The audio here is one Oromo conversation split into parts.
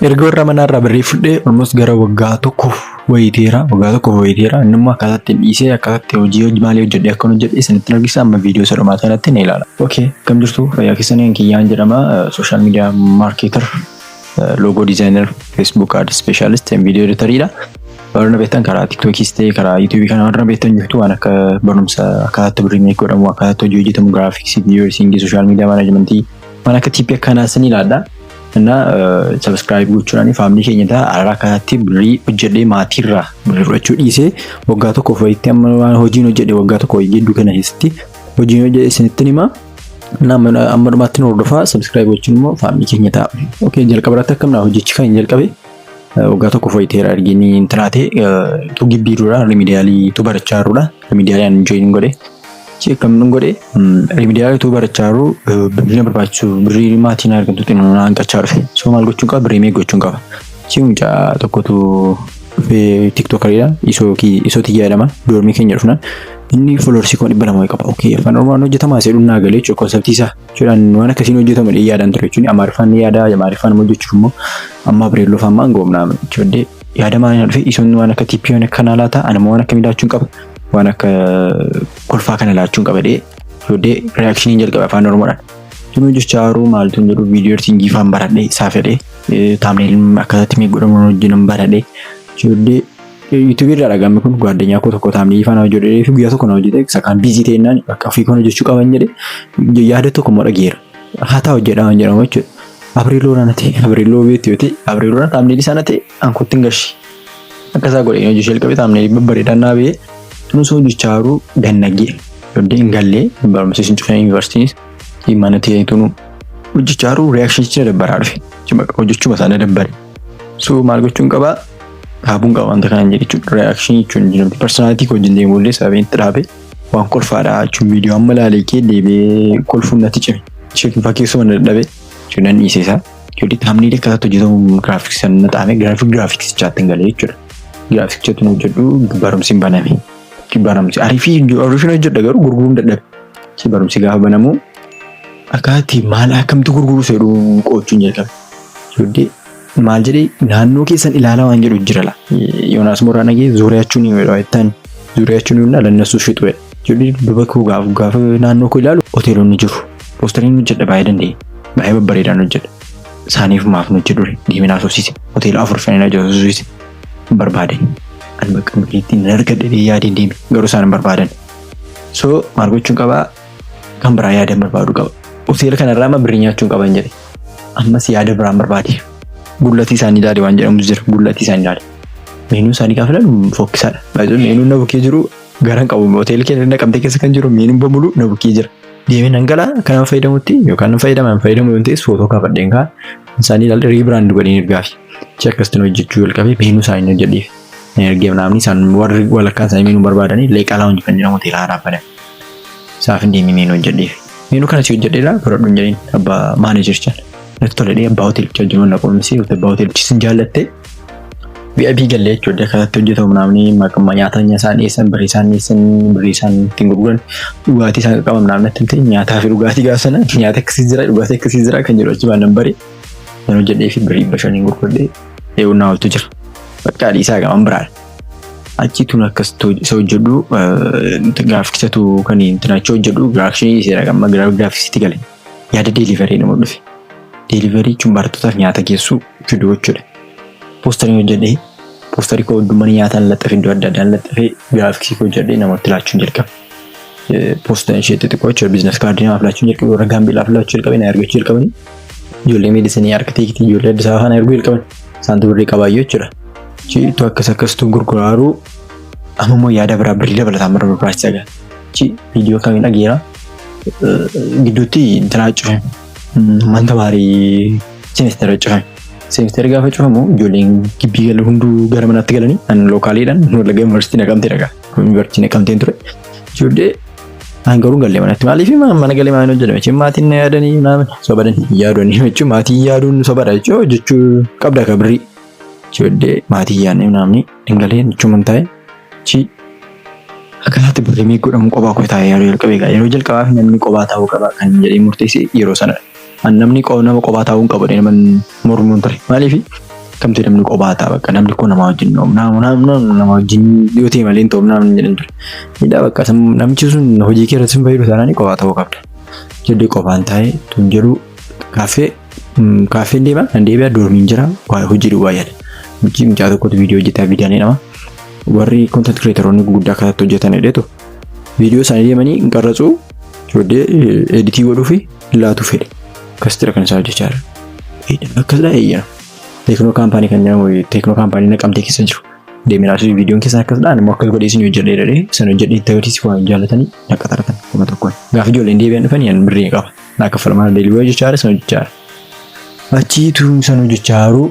Erga warra manarraa birrii fudhee almost gara waggaa tokko wayiteera. Innummaa akkaataatti dhiisee akkaataatti hojii maalii hojjedhee akkan hojjedhe isinitti argisa. Amma viidiyoo sadhumaa kanatti ni ilaala. Okay, kam jirtu fayyaa keessanii Kiyyaan jedhama. Social media marketer, logo designer, Facebook ad specialist, video editor. Warra beektan karaa TikTokis ta'ee karaa YouTube kana warra beektan jirtu waan akka barumsa akkaataatti birrii meeqa godhamu akkaataatti hojii hojjetamu graphics, video editing, social media management waan akka TP akkanaas ni ilaalla. እና subscribe gochuudhaan family keenya irraa akkaataatti birrii hojjedhee maatirraa birrii fudhachuu dhiisee waggaa tokko fa'itti amma waan hojiin hojjedhe waggaa tokko hojjedhu kana keessatti hojiin hojjedhe isinitti hima. Amma dhumaatti nu hordofaa subscribe gochuun immoo family keenya ta'a. Okay, jalqabarratti akkamna hojichi kan jalqabe waggaa tokko fa'iteera argini intiraate tu gibbiirudha remediaalii tu barachaa jirudha. Remediaaliin join godhe Kam nungode remedial tu barachaa birrii barbaachisu birrii maatiin argamtu xinnoon hanqachaa dhufe. So maal gochuun qaba birrii meeqa gochuun qaba. Mucaa tokkotu TikTokeridha. Isoo Tiyyaa jedhama. Doormii keenya dhufnaan inni followers kuma 200 qaba. Okay, afaan Oromoon hojjetamaa seedhuun naa galee jechuudha konseptii isaa. Jechuudhaan waan akkasiin hojjetamu yaadaan ture jechuun Amaariffaan yaada Amaariffaan hojjechuuf immoo amma bireelloof amma hangoomnaa jechuudha. Yaada maaliin dhufe isoon waan akka TP waan akka naalaata anama waan akka midhaachuun qaba. Waan akka kolfaa kana laachuun qabadee yoodee reaction jalqaba afaan Oromoodhaan. Tunu jechaa jiru maaltu jedhu video editing ifaan baradhee isaa fedhee thumbnail akkasitti meeqa godhamu hojjetan baradhee yoodee YouTube irraa dhagaame kun gaaddeenyaa koo tokko thumbnail ifaan hojjedhee fi guyyaa tokko na hojjete sakaan busy ta'ennaan akka ofii kana hojjechuu qaban jedhee yaada tokko immoo dhageera. Hataa hojjedhaa waan jedhamu jechuudha. Abriiloo beekti yoo ta'e Abriiloodhaan thumbnail isaa na ta'e ankuutti hin gashi. Akkasaa godhee hojjechuu jalqabe thumbnail babbareedannaa ba'ee Tunusoo jechaaru gannagee yoddeen gallee barumsa isin cufanii yuunivarsiitiinis mana ta'ee tunu hojjechaaru reaction ichi dabbaraa dhufe. Hojjechuma isaa dabbare. So maal gochuun qabaa? Haabuun qaba wanta kanaan jedhe jechuudha. Reaction jechuun jedhamti. Personality koo hojjendee mullee sababni itti dhaabe waan kolfaadhaa jechuun viidiyoo amma laalee kee deebee kolfuun natti cime. Sheekin fakkeessuma na dadhabe jechuudhaan dhiisee isaa. Yoodii thumbnail akkasitti hojjetamu graphics sana xaafee graphics chaatti hin galee jechuudha. Graphics chaatti nu hojjedhu barumsi hin baname. Barumsi ariifii hojjedha garuu gurguruun dadhabe. Barumsi gaafa banamu akkaatti maal akkamtu gurguruu seedhuun qo'achuun jalqabe. Yoodee maal jedhee naannoo keessan ilaalaa waan jedhu jira la. Yoonaas Mooraa nagee zuuriyaachuun yoo jettan zuuriyaachuun yoo lannasuuf fixuudha. Yoodee bakka gaafa naannoo koo ilaalu hoteelonni jiru. Poostariin hojjedha baay'ee danda'e. Baay'ee babbareedaan hojjedha. Isaaniif maaf hojjedhu deeminaa soosiise. Hoteela 4 fannina soosiise. Barbaadan. An bakka muktiin argadhee yaadeen deeme garuu isaan barbaadan. So maal gochuun qabaa kan biraa yaadaan barbaadu qaba. Hoteela kanarraa amma birrii nyaachuun qaban jedhe. Ammas yaada biraan barbaade. Gullatii isaanii ilaale waan jedhamu jira. Gullatii isaanii ilaale. Meenuu isaanii gaafa ilaalu fokkisaadha. Baay'ee meenuun na bukkee jiru garan qabu. Hoteela keessa naqamtee keessa kan jiru meenuun bamulu na bukkee jira. Deemee dhangala'aa kanaan fayyadamutti yookaan fayyadamu yoo ta'es footoo kaafadheen kaa isaanii ilaale rebrand godhanii ergaafi. Akkasitti hojjechuu jalqabee meenuu isaanii hojjedheef. Ergee namni isaan warri walakkaan isaanii meenuu barbaadanii leeqalaa hojii kan jedhamu hoteela haaraa fadan. Isaaf hin deemee meenuu hojjedheef. Meenuu kana si hojjedheedha fudhadhuun jedheen abbaa maaneejerchaan. Natti toledhee abbaa hoteelichaa jiruun na qulqullumsee abbaa hoteelichi sin jaallattee VIP gallee jechuudha akkasitti hojjetamu namni maqaa nyaata isaan dhiyeessan birrii isaan ittiin gurguran dhugaatii isaan qaqqaban naannatti ta'e nyaataa fi dhugaatii gaafsana nyaata akkasii jira dhugaatii akkasii jira kan jedhu achi baan baree kan hojjedhee fi birrii 500 gurguradhee eeguun naa oltu jira. Bakka dhiisaa qaban biraadha. Achiituun akkasitti isa hojjedhu graafiksatu kan intinaachoo hojjedhu graafikshinii iseera gamma graafiksitti gale. Yaada deeliverii nama dhufe. Deeliverii jechuun barattootaaf nyaata geessuu fiduu jechuudha. Poostarii hojjedhee poostarii koo hundumanii nyaataan laxxafee iddoo adda addaan laxxafee graafiksii koo hojjedhee namoota laachuun jalqabe. Poostaa ishee xixiqqoo jechuudha biizines kaardii namaaf laachuun jalqabe warra gaambeelaaf laachuu jalqabe na ergachuu jalqabanii ijoollee meedisinii arkitektii ijoollee Addis Ababaa na erguu jalqaban isaantu birrii qabaayyoo jechuudha. Ciitu akkasitti gurguraaru ammoo yaada biraa birrii dabalataan barbaachisaa gaha. Viidiyoo kamiin dhageera gidduutti intanaa cufame. Manta maarii seemistara cufame. Seemistara gaafa cufamu ijoolleen gibbii galu hunduu gara manaatti galanii an lookaaliidhaan Wallagga Yuunivarsiitii Naqamtee dhagaa. Yuunivarsiitii Naqamteen ture. Ijoollee an garuu galee manatti maaliif mana galee maaliin hojjedhame maatiin na yaadanii sobadan yaadonni jechuun maatii yaaduun sobadha jechuu qabda akka birrii. Ijoollee maatii yaadne namni dhangalee jechuun taa'e akkanatti birrii meeqa godhamu qophaa koo taa'ee yaaduu jalqabee yeroo jalqabaaf namni qophaa taa'uu qaba kan jedhee murteesse yeroo sanadha. Namni nama qophaa taa'uu hin qabu nama mormuun ture. Maaliif kamtu namni qobaata bakka namni kun nama wajjin nama wajjin dhiyootii malee hin ta'u namni jedhan ture. Midhaa bakka namichi sun hojii kee irratti fayyadu taanaan qobaa ta'uu qabda. Jedhee qobaan taa'ee tun jedhu kaaffeen deemaa kan deebi'aa doormiin jira hojii duwwaa yaada. Mucaa tokkotu viidiyoo hojjetaa viidiyaan nama warri content creatoronni guguddaa akkasatti hojjetan hedheetu viidiyoo isaanii deemanii hin qarratsu ijoollee editii godhuu fi laatu fedhe. Akkasitidha kan isaan hojjechaa jiran. Akkasidha eeyyana. Teeknoo kaampaanii kan jedhamu teeknoo kaampaanii naqamtee keessa jiru. Deeminaasuus viidiyoon keessaa akkasidha anammoo akkas godhee isin hojjedhee jedhee san hojjedhee itti agarsiisi waan jaallatanii naqataratan kuma tokkoon. Gaafa ijoolleen deebi'an dhufan yan birrii qaba. Naa kaffalamaa deebi'ee hojjechaa jira san hojjechaa jira. Achiitu san hojjechaa jiru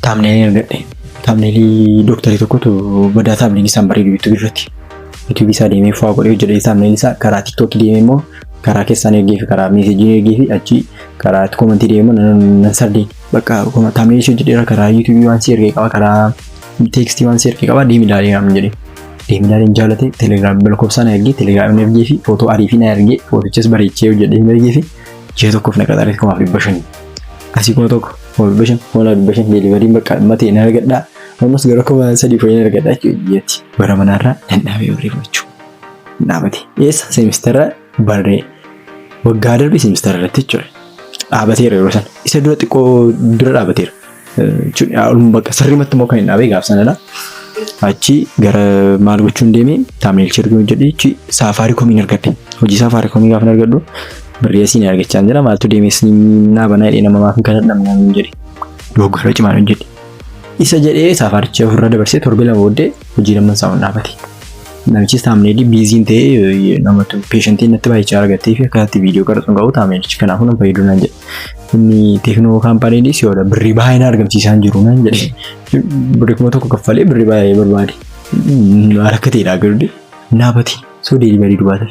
taamneelii argadhe. Taamneelii dooktarii tokkotu badaa taamneelii isaan bareedu yuutuubii irratti. Yuutuubii isaa deemee fa'aa godhee hojjedhee taamneelii isaa karaa tiiktookii deemee immoo karaa keessaan ergee fi karaa meesejii ergee fi achi karaa koomentii deemee nan sardeen bakka taamneelii ishee hojjedheera karaa yuutuubii waan si ergee qaba karaa teekstii waan si ergee qaba deemi ilaalee naam jedhee. Deemi ilaalee jaalate telegiraam lakkoofsaan ergee telegiraam ergee fi footoo ariifii na ergee footichas bareechee hojjedhee ergee fi ji'a tokkoof na qaxaree 5,500. Asii kuma tokko 5,500 deelivariin bakka matee na argadhaa. Ammas gara 3,000 fayyaa argadhaa jechuudha. Bara manaarraa nan dhaabee barreeffachuu. Dhaabate. Eessa seemistara barree waggaa darbe seemistara irratti jechuudha. Dhaabateera yeroo sana. Isa dura xiqqoo dura dhaabateera. Bakka sirriimatti immoo kan hin dhaabee gaaf sanadha. Achi gara maal gochuun deemee taamneelii erguu hojjedhee achi Safaarikoomiin argadhe. Hojii Safaarikoomii gaafa argadhu birrii asiin argachaa jira maaltu deemee naa banaa hidhee nama maaf kan dhabnaan jedhe. Dogoggora cimaan hojjedhe. Isa jedhee Safaaricha ofirra dabarsee torbee lama booddee hojii lammaffaa dhaabate. Namichi taamneelii biiziin ta'ee namatu peeshantiin natti baay'ichaa argattee fi akkatti viidiyoo qarxuun qabu taamneelichi kanaafuu nama fayyaduu naan jedhe. Inni teeknoo kaampaaniin si'oodha birrii baay'ee na argamsiisaa hin jiru naan jedhe. Birrii kuma tokko kaffalee birrii baay'ee barbaade. Harka ta'edha garuu naabati soo deelibarii dubaata.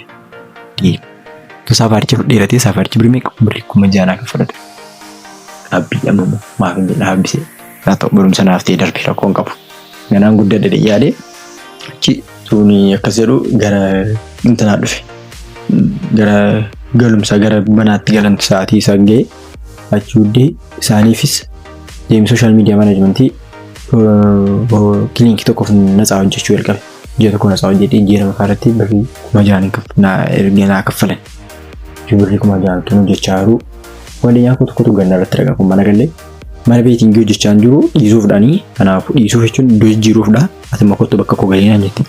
Safaaricha dheeratee Safaarichi birrii kuma jaanaa kaffalate. Abbii amma maaf hin jedha haabbisee. Haa ta'u barumsa naaf ta'e darbee rakkoon qabu. Ganaan guddaa dadee yaadee achi suuni akkas jedhu gara intanaa dhufe. Gara galumsa gara manaatti galan sa'aatii isaan ga'e achi huddee isaaniifis deemee sooshaal miidiyaa maanaajmentii kiliinikii tokkoof natsaa hojjechuu jalqabe. Ji'a tokko natsaa hojjetee ji'a lama irratti birrii kuma jaaniin naa kaffalan. Birrii kuma jaaniin hojjechaa jiru. Wanti nyaata tokkotu ganna irratti dhagaa kun mana galee mana beetingii hojjechaa jiru dhiisuufdhaanii kanaaf dhiisuuf jechuun iddoo jijjiiruufdha ati makkottu bakka koo galee naan jetti.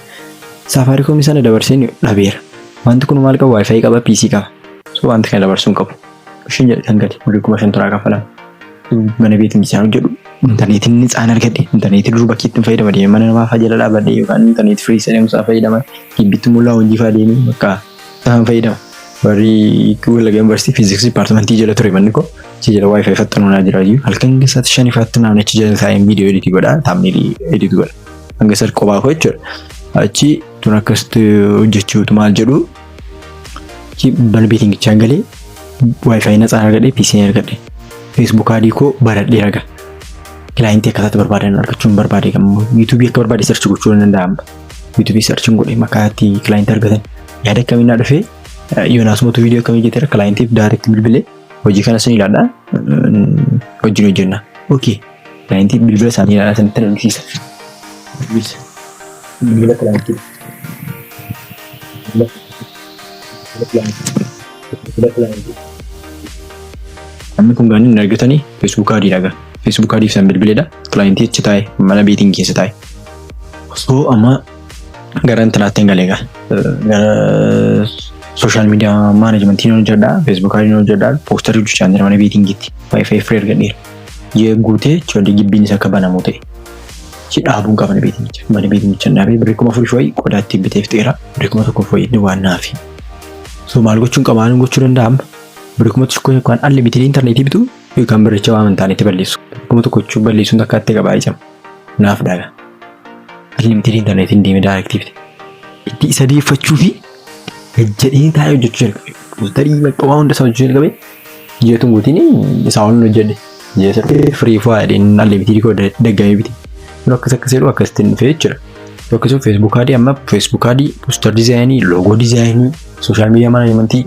Safaarikoomii sana dabarsee dhabeera. Wanti kun maal qaba waayifaayi qaba PC qaba. So wanti kana dabarsuun qabu. Ishiin jedhan gadi birrii kuma 5 kaffalan. Mana beetingii isaan hojjedhu intarneetiin ni tsaan argadhe intarneetii duruu bakki ittiin fayyadama deemee mana namaa fajjala dhaabadhe yookaan intarneetii firii sadeemusaa fayyadama gibbitti mul'aa hojii fa'aa deemee bakka isaan fayyadama. Warri Wallagga Yuunivarsiitii Fiiziksii Dipaartimentii jala ture manni koo achi jala waayifaayi faxxanuu naa jira iyyuu halkan keessatti 5 faatti naannoo achi jala taa'ee viidiyoo editii godha taamneelii editii godha hanga sadi qophaa koo jechuudha. Achi tun akkasitti hojjechuutu maal jedhu achi mana beetingichaa galee waayifaayi natsaan argadhe PC argadhe Facebook adii koo baradhee raga kilaayintii akkasatti barbaadan argachuun barbaade gamoo yuutuubii akka barbaade sarchi gochuu ni danda'ama. Yuutuubii sarchiin godhee makaatti kilaayintii argatan yaada akkamiin dhufee Yoonaas mootu viidiyoo akkamii jettee kilaayintiif daayirekti bilbilee hojii kana sun ilaadhaa wajjin hojjenna. Okay. Kilaayintii bilbila isaanii ilaalaa sanitti argisiisa. Bilbila kilaayintii. Namni kun gaanii hin argatanii Facebook adii dhagaa. Facebook adiif san bilbileedha. Kilaayintii achi taa'e mana beetiin keessa taa'e. So amma gara intanaatti hin galee gara sooshaal miidiyaa maanaajmentii hojjedhaa, Facebook adiin hojjedhaa, poosterii hojjechaa jira mana beetingiitti. Waayifaayi firii argadheera. Ji'a guutee ijoollee gibbiin isa akka banamuu ta'e. Ichi dhaabuun qaba mana beetingicha. Mana beetingicha dhaabee birrii kuma 4 wayii qodaatti biteef ta'eera. Birrii kuma 1 wayii inni waan naafi. So maal gochuun qaba maal gochuu danda'ama? Birrii kuma 1 yookaan unlimited internetii bituu yookaan biricha waan taanitti balleessu. Kuma 1 gochuu balleessuun akka itti qabaa ijama. Naaf dhaga. Unlimited internetiin deemee daayirektiiviti. Itti isa deeffachuu fi jedhee taa'ee hojjechuu jalqabe. Poosterii bakka waan hunda isaa hojjechuu jalqabe. Ji'a tunguutiin isaa ol hojjedhe. Ji'a sarfee firii fa'aa jedheen unlimited koo daggamee biti. Akkas jedhu akkasitti dhufee jechuudha. Akkasuma Facebook adii amma Facebook adii pooster dizaayinii, loogoo dizaayinii, sooshaal miidiyaa maanaajmentii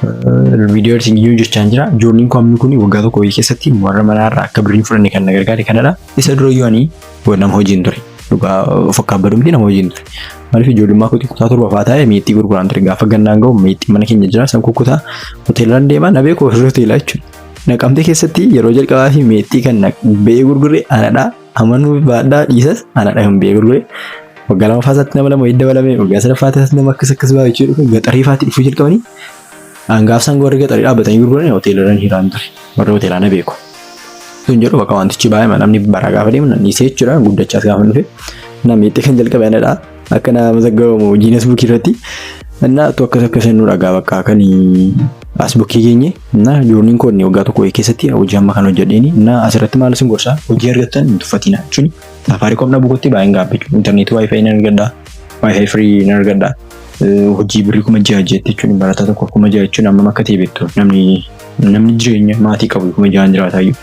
Viidiyoo editingii jechaan jira. Joorniin koo kun waggaa tokko keessatti warra manaarraa akka birriin fudhanne kan na gargaare kanadha. Isa dura yoo ani nama hojiin ture. Dhugaa fakkaabaduu miti nama hojiin ture. Maaliif ijoollummaa kootii kutaa torba fa'aa taa'ee meexxii gurguraan ture. Gaafa gannaan gahu meexxii mana keenya jira. San kutaa hoteelaan deemaa na beeku hoteelaa jechuudha. Naqamtee keessatti yeroo jalqabaa fi meexxii kan ba'ee gurgure anadha. Amanuu baadhaa dhiisas anadha kan ba'ee gurgure. Waggaa lama faasaatti nama lama hidda balame waggaa sadaffaatti nama akkas baay'ee jechuudha. Gaxarii fa'aatti dhufuu jalqabanii hangaaf san warri gaxarii dhaabbatanii gurguran hoteelaan hiraan ture. Warri hoteelaa na beeku. Sun jedhu bakka wantichi baay'ee namni bara gaafa deemu dhiisee jechuudha. Guddachaas gaafa dhufe. Nama meexxii kan jalqabe anadha. Akka nama mazaggabamu Giinees Buuk irratti. Innaa tu akkas nu dhagaa bakka kan as bukkee geenye. Innaa joorniin koo waggaa tokko keessatti hojii amma kan hojjedheeni. Innaa asirratti maal isin gorsaa hojii argattan hin tuffatina jechuun. Safaariikoom na bukutti baay'een gaabbichu. Intarneetii waayifaayi nan argadhaa. Waayifaayi firii nan argadhaa. Hojii birrii 6,000 jechuun barataa tokko 6,000 jechuun amma akka ta'e beektu namni jireenya maatii qabu 6,000 jiraataayyuu.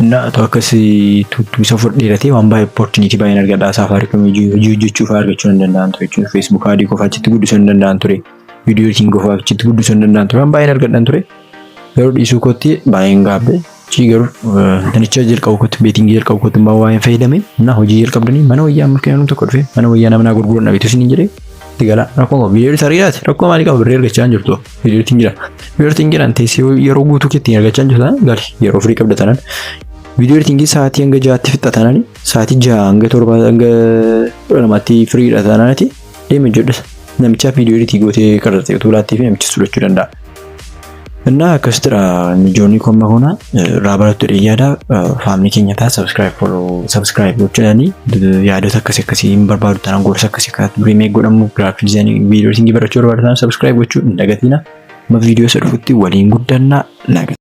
Innaa tu akkasii isa fudheeratee waan baay'ee opportunity baay'een argadhaa. Safaariikoom hojii hojjechuuf argachuu hin danda'an ture jechuudha. Facebook adii qofa achitti guddisuu hin danda'an ture. Viidiyoo editing qofa achitti guddisuu hin danda'an ture. Waan baay'een argadhan ture. Garuu dhiisuu kootti baay'een gaabbe. Chii garuu tanicha jalqabu kootti beetingii jalqabu kootti waa'een fayyadame. Innaa hojii jalqabdanii mana wayyaa amma kennu tokko dhufe mana wayyaa nama gurguran dhabeetu isin jedhee itti gala. Rakkoo viidiyoo sariiraati. Rakkoo maalii qaba birrii argachaa hin jirtu. Viidiyoo editing jira. Viidiyoo editing jedhan teessee yeroo guutuu keetti argachaa hin jirtu gali yeroo firii qabda tanan. Viidiyoo editingii sa'aatii hanga 6tti fixatanani sa'aatii 6 hanga 7 hanga 12tti firiidha tananati deema jedhas. Namicha viidiyoo editing gootee qarratee utuu laattii fi namichi sulachuu danda'a. Innaa akkasitidha joornii koo amma kana raabarattu yaada faamilii keenya ta'a subscribe gochuudhaani yaadota akkasii hin barbaadu tanan gorsa akkasii akka durii godhamu graafikii dizaayinii viidiyoo editingii barachuu barbaadu tanan subscribe gochuu hin dagatina. Amma viidiyoo isa dhufutti waliin guddannaa nagaa.